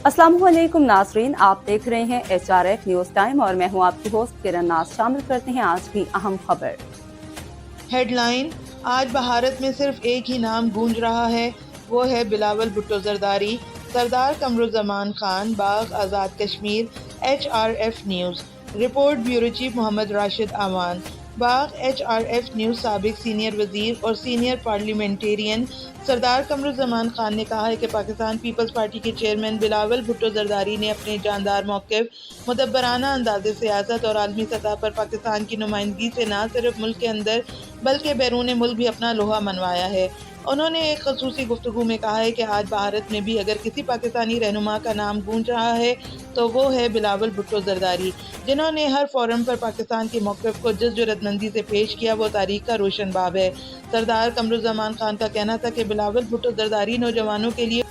अस्सलाम वालेकुम नाज़रीन, आप देख रहे हैं HRF न्यूज़ टाइम और मैं हूं आपकी होस्ट किरण नाज। शामिल करते हैं आज की अहम खबर। हेडलाइन। आज भारत में सिर्फ एक ही नाम गूंज रहा है, वो है Bilawal Bhutto Zardari. Sardar Qamaruzzaman Khan, Bagh Azad Kashmir. HRF news report. Bureau chief Muhammad Rashid Awan. Bagh HRF news साबिक सीनियर वजीर और सीनियर पार्लियामेंटेरियन सरदार कमरुज़्ज़मान खान ने कहा है कि पाकिस्तान पीपल्स पार्टी के चेयरमैन बिलावल भुट्टो जरदारी ने अपने जानदार मौक़िफ़, मुदब्बराना अंदाज़े सियासत और आलमी सतह पर पाकिस्तान की नुमाइंदगी से न सिर्फ मुल्क के अंदर बल्कि बैरून मुल्क भी अपना लोहा मनवाया है। उन्होंने एक खसूसी गुफ्तगू में कहा है कि आज भारत में भी अगर किसी पाकिस्तानी रहनुमा का नाम गूंज रहा है तो वो है बिलावल भुट्टो जरदारी, जिन्होंने हर फोरम पर पाकिस्तान के मौक़िफ़ को जिस जुर्रतमंदी से पेश किया वो तारीख का रोशन बाब है। सरदार कमरुज़्ज़मान खान का कहना था कि बिलावल भुट्टो जरदारी नौजवानों के लिए